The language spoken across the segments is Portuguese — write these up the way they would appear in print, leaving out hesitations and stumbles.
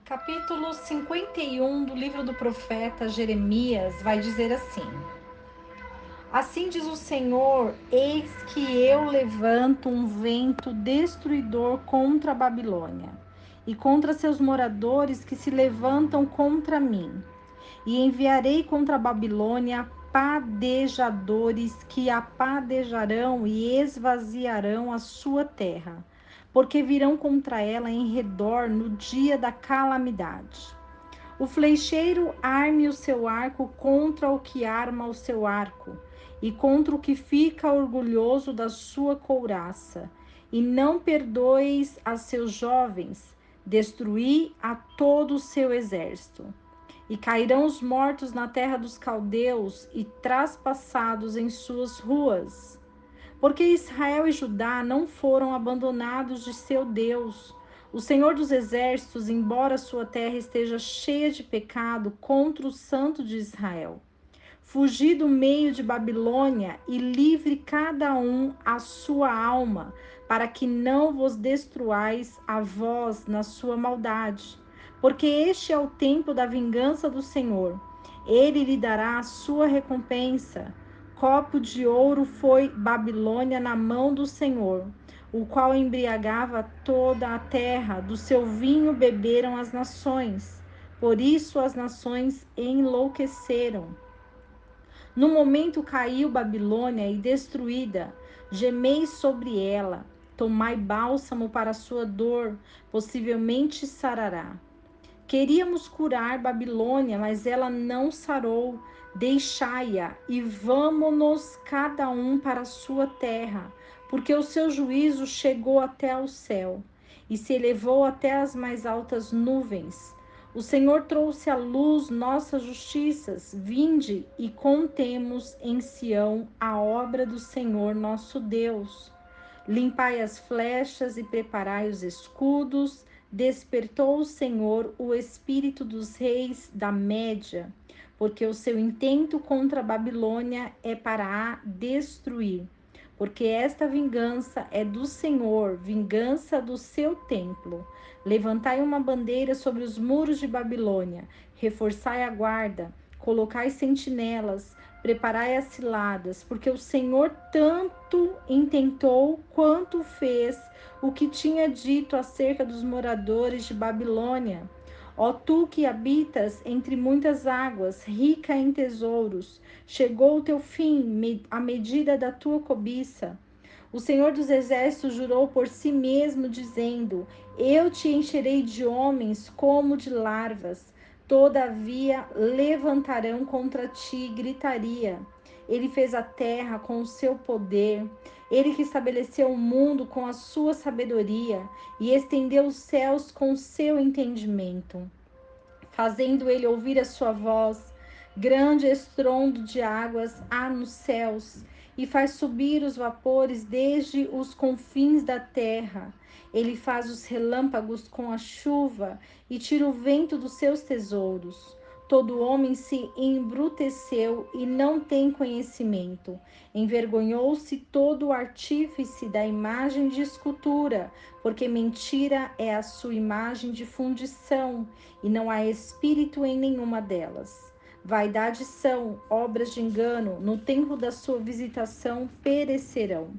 Capítulo 51 do livro do profeta Jeremias vai dizer assim: Assim diz o Senhor, eis que eu levanto um vento destruidor contra a Babilônia e contra seus moradores que se levantam contra mim. E enviarei contra a Babilônia padejadores que apadejarão e esvaziarão a sua terra, porque virão contra ela em redor no dia da calamidade. O flecheiro arme o seu arco contra o que arma o seu arco, e contra o que fica orgulhoso da sua couraça. E não perdoeis a seus jovens, destruí a todo o seu exército. E cairão os mortos na terra dos caldeus e traspassados em suas ruas. Porque Israel e Judá não foram abandonados de seu Deus. O Senhor dos Exércitos, embora sua terra esteja cheia de pecado contra o Santo de Israel. Fugi do meio de Babilônia e livre cada um a sua alma, para que não vos destruais a vós na sua maldade. Porque este é o tempo da vingança do Senhor. Ele lhe dará a sua recompensa. Copo de ouro foi Babilônia na mão do Senhor, o qual embriagava toda a terra, do seu vinho beberam as nações. Por isso as nações enlouqueceram. No momento caiu Babilônia e destruída, gemeis sobre ela, tomai bálsamo para sua dor, possivelmente sarará. Queríamos curar Babilônia, mas ela não sarou. Deixai-a e vamo-nos cada um para a sua terra, porque o seu juízo chegou até ao céu e se elevou até as mais altas nuvens. O Senhor trouxe à luz nossas justiças. Vinde e contemos em Sião a obra do Senhor nosso Deus. Limpai as flechas e preparai os escudos. Despertou o Senhor o espírito dos reis da Média, porque o seu intento contra a Babilônia é para a destruir. Porque esta vingança é do Senhor, vingança do seu templo. Levantai uma bandeira sobre os muros de Babilônia, reforçai a guarda, colocai sentinelas, preparai as ciladas, porque o Senhor tanto intentou quanto fez o que tinha dito acerca dos moradores de Babilônia. Ó tu que habitas entre muitas águas, rica em tesouros, chegou o teu fim, a medida da tua cobiça. O Senhor dos Exércitos jurou por si mesmo, dizendo: Eu te encherei de homens como de larvas. Todavia levantarão contra ti gritaria. Ele fez a terra com o seu poder. Ele que estabeleceu o mundo com a sua sabedoria e estendeu os céus com o seu entendimento, fazendo ele ouvir a sua voz. Grande estrondo de águas há nos céus, e faz subir os vapores desde os confins da terra. Ele faz os relâmpagos com a chuva e tira o vento dos seus tesouros. Todo homem se embruteceu e não tem conhecimento. Envergonhou-se todo o artífice da imagem de escultura, porque mentira é a sua imagem de fundição, e não há espírito em nenhuma delas. Vaidade são obras de engano, no tempo da sua visitação perecerão.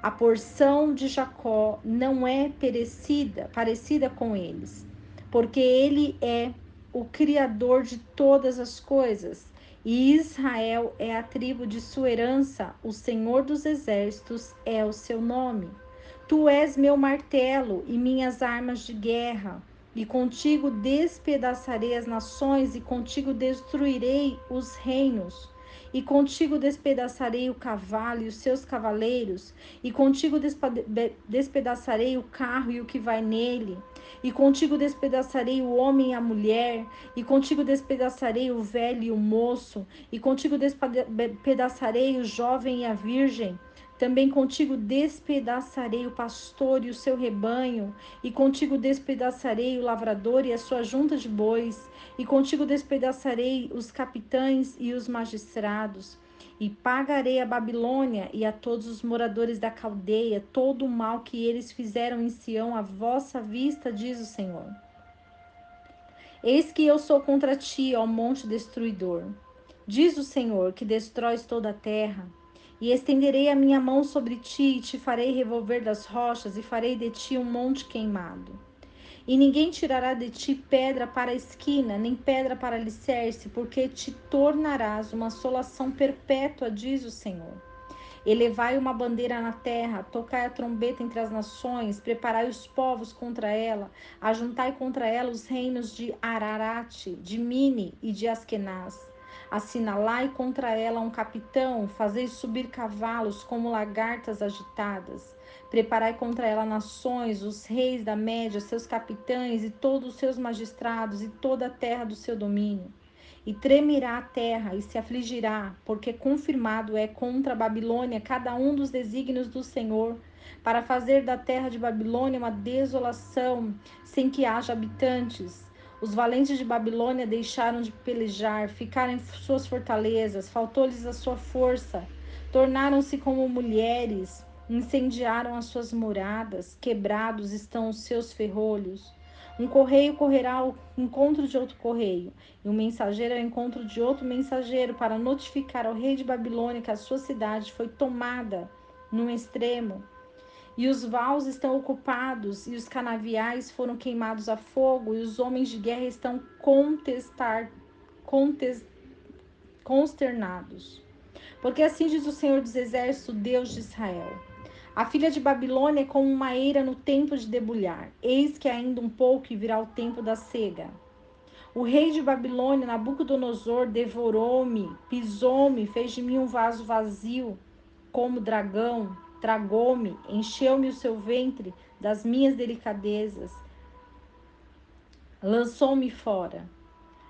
A porção de Jacó não é parecida com eles, porque ele é o Criador de todas as coisas, e Israel é a tribo de sua herança, o Senhor dos Exércitos é o seu nome. Tu és meu martelo e minhas armas de guerra, e contigo despedaçarei as nações, e contigo destruirei os reinos. E contigo despedaçarei o cavalo e os seus cavaleiros, e contigo despedaçarei o carro e o que vai nele, e contigo despedaçarei o homem e a mulher, e contigo despedaçarei o velho e o moço, e contigo despedaçarei o jovem e a virgem. Também contigo despedaçarei o pastor e o seu rebanho, e contigo despedaçarei o lavrador e a sua junta de bois, e contigo despedaçarei os capitães e os magistrados, e pagarei a Babilônia e a todos os moradores da Caldeia todo o mal que eles fizeram em Sião à vossa vista, diz o Senhor. Eis que eu sou contra ti, ó monte destruidor. Diz o Senhor, que destróis toda a terra. E estenderei a minha mão sobre ti, e te farei revolver das rochas, e farei de ti um monte queimado. E ninguém tirará de ti pedra para a esquina, nem pedra para alicerce, porque te tornarás uma assolação perpétua, diz o Senhor. Elevai uma bandeira na terra, tocai a trombeta entre as nações, preparai os povos contra ela, ajuntai contra ela os reinos de Ararate, de Mini e de Askenaz. Assinalai contra ela um capitão, fazei subir cavalos como lagartas agitadas. Preparai contra ela nações, os reis da Média, seus capitães e todos os seus magistrados e toda a terra do seu domínio. E tremerá a terra e se afligirá, porque confirmado é contra a Babilônia cada um dos desígnios do Senhor, para fazer da terra de Babilônia uma desolação, sem que haja habitantes. Os valentes de Babilônia deixaram de pelejar, ficaram em suas fortalezas, faltou-lhes a sua força, tornaram-se como mulheres, incendiaram as suas moradas, quebrados estão os seus ferrolhos. Um correio correrá ao encontro de outro correio, e um mensageiro ao encontro de outro mensageiro, para notificar ao rei de Babilônia que a sua cidade foi tomada num extremo, e os vaus estão ocupados, e os canaviais foram queimados a fogo, e os homens de guerra estão consternados. Porque assim diz o Senhor dos Exércitos, Deus de Israel: a filha de Babilônia é como uma eira no tempo de debulhar. Eis que ainda um pouco e virá o tempo da cega. O rei de Babilônia, Nabucodonosor, devorou-me, pisou-me, fez de mim um vaso vazio, como dragão, tragou-me, encheu-me o seu ventre das minhas delicadezas, lançou-me fora.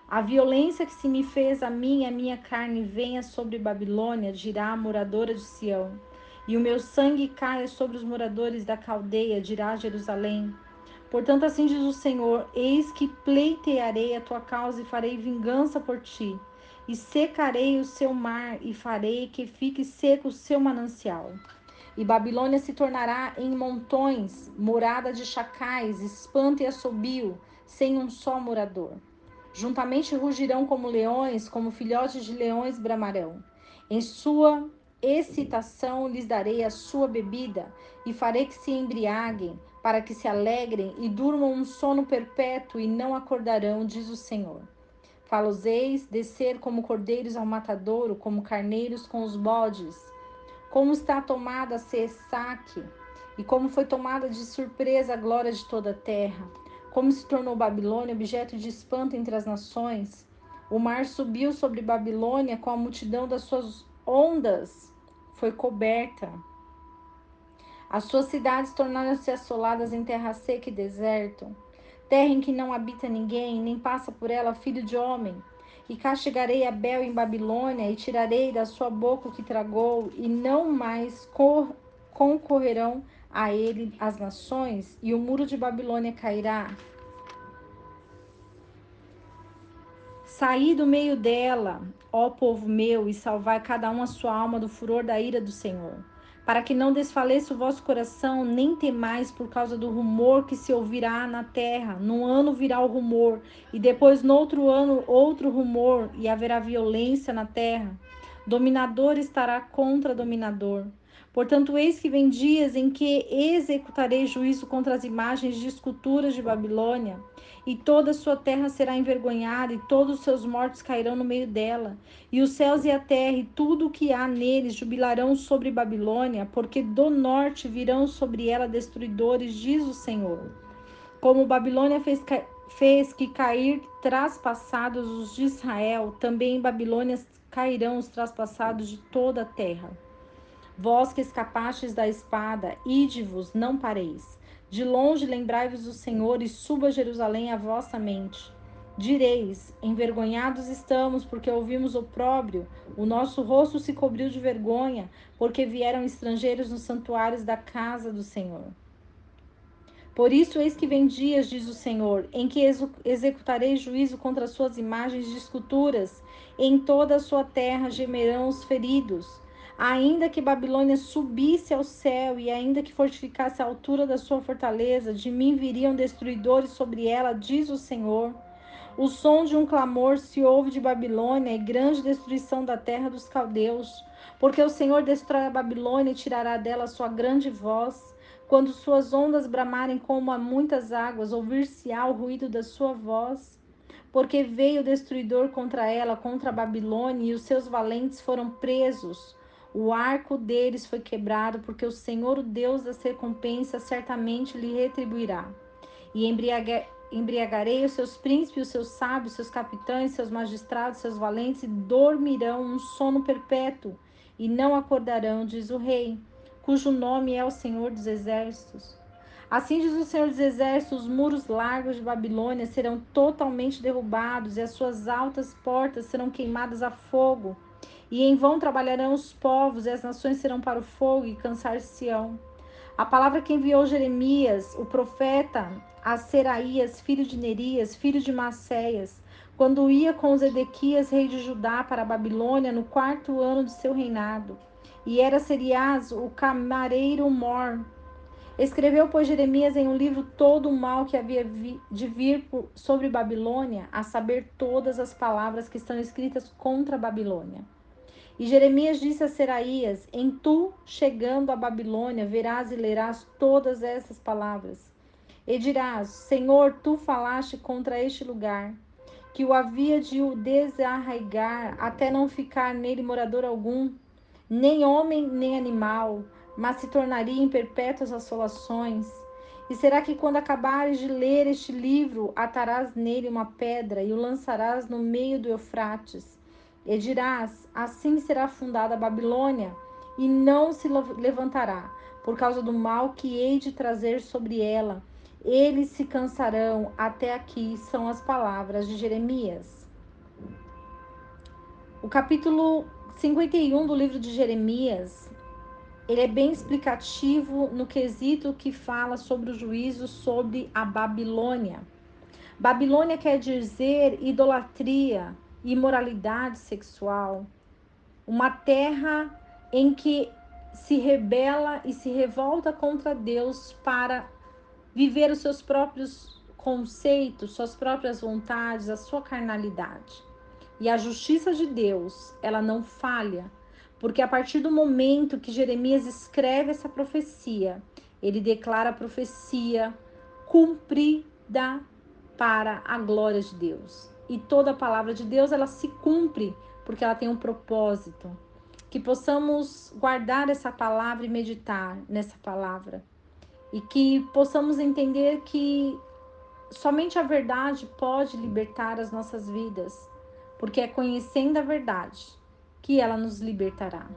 A violência que se me fez a mim e a minha carne venha sobre Babilônia, dirá a moradora de Sião. E o meu sangue caia sobre os moradores da Caldeia, dirá Jerusalém. Portanto, assim diz o Senhor: eis que pleitearei a tua causa e farei vingança por ti. E secarei o seu mar e farei que fique seco o seu manancial. E Babilônia se tornará em montões, morada de chacais, espanto e assobio, sem um só morador. Juntamente rugirão como leões, como filhotes de leões bramarão. Em sua excitação lhes darei a sua bebida, e farei que se embriaguem, para que se alegrem e durmam um sono perpétuo e não acordarão, diz o Senhor. Fá-los-eis descer como cordeiros ao matadouro, como carneiros com os bodes. Como está tomada a Sesaque, e como foi tomada de surpresa a glória de toda a terra. Como se tornou Babilônia objeto de espanto entre as nações. O mar subiu sobre Babilônia com a multidão das suas ondas. Foi coberta. As suas cidades tornaram-se assoladas em terra seca e deserto. Terra em que não habita ninguém, nem passa por ela filho de homem. E castigarei Abel em Babilônia, e tirarei da sua boca o que tragou, e não mais concorrerão a ele as nações, e o muro de Babilônia cairá. Saí do meio dela, ó povo meu, e salvai cada um a sua alma do furor da ira do Senhor. Para que não desfaleça o vosso coração, nem temais por causa do rumor que se ouvirá na terra. Num ano virá o rumor, e depois no outro ano outro rumor, e haverá violência na terra. Dominador estará contra dominador. Portanto, eis que vem dias em que executarei juízo contra as imagens de esculturas de Babilônia, e toda a sua terra será envergonhada, e todos os seus mortos cairão no meio dela. E os céus e a terra e tudo o que há neles jubilarão sobre Babilônia, porque do norte virão sobre ela destruidores, diz o Senhor. Como Babilônia fez que cair traspassados os de Israel, também em Babilônia cairão os traspassados de toda a terra. Vós que escapastes da espada, ide-vos, não pareis. De longe lembrai-vos do Senhor e suba a Jerusalém a vossa mente. Direis: envergonhados estamos, porque ouvimos opróbrio, o nosso rosto se cobriu de vergonha, porque vieram estrangeiros nos santuários da casa do Senhor. Por isso, eis que vem dias, diz o Senhor, em que executarei juízo contra as suas imagens de esculturas. Em toda a sua terra gemerão os feridos. Ainda que Babilônia subisse ao céu e ainda que fortificasse a altura da sua fortaleza, de mim viriam destruidores sobre ela, diz o Senhor. O som de um clamor se ouve de Babilônia e grande destruição da terra dos caldeus. Porque o Senhor destrói a Babilônia e tirará dela sua grande voz. Quando suas ondas bramarem como a muitas águas, ouvir-se-á o ruído da sua voz. Porque veio o destruidor contra ela, contra a Babilônia, e os seus valentes foram presos. O arco deles foi quebrado, porque o Senhor, o Deus das recompensas, certamente lhe retribuirá. E embriagarei os seus príncipes, os seus sábios, seus capitães, seus magistrados, seus valentes, e dormirão um sono perpétuo, e não acordarão, diz o rei, cujo nome é o Senhor dos Exércitos. Assim diz o Senhor dos Exércitos: os muros largos de Babilônia serão totalmente derrubados, e as suas altas portas serão queimadas a fogo. E em vão trabalharão os povos, e as nações serão para o fogo, e cansar-se-ão. A palavra que enviou Jeremias, o profeta, a Seraías, filho de Nerias, filho de Maceias, quando ia com Zedequias, rei de Judá, para a Babilônia, no 4º ano de seu reinado. E era Serias, o camareiro mor. Escreveu, pois, Jeremias em um livro todo o mal que havia de vir sobre Babilônia, a saber, todas as palavras que estão escritas contra a Babilônia. E Jeremias disse a Seraías: em tu, chegando a Babilônia, verás e lerás todas essas palavras. E dirás: Senhor, tu falaste contra este lugar, que o havia de o desarraigar, até não ficar nele morador algum, nem homem, nem animal, mas se tornaria em perpétuas assolações. E será que quando acabares de ler este livro, atarás nele uma pedra e o lançarás no meio do Eufrates? E dirás: assim será fundada a Babilônia, e não se levantará, por causa do mal que hei de trazer sobre ela. Eles se cansarão. Até aqui são as palavras de Jeremias. O capítulo 51 do livro de Jeremias, ele é bem explicativo no quesito que fala sobre o juízo sobre a Babilônia. Babilônia quer dizer idolatria, imoralidade sexual, uma terra em que se rebela e se revolta contra Deus para viver os seus próprios conceitos, suas próprias vontades, a sua carnalidade. E a justiça de Deus, ela não falha, porque a partir do momento que Jeremias escreve essa profecia, ele declara a profecia cumprida para a glória de Deus. E toda a palavra de Deus, ela se cumpre, porque ela tem um propósito. Que possamos guardar essa palavra e meditar nessa palavra. E que possamos entender que somente a verdade pode libertar as nossas vidas, porque é conhecendo a verdade que ela nos libertará.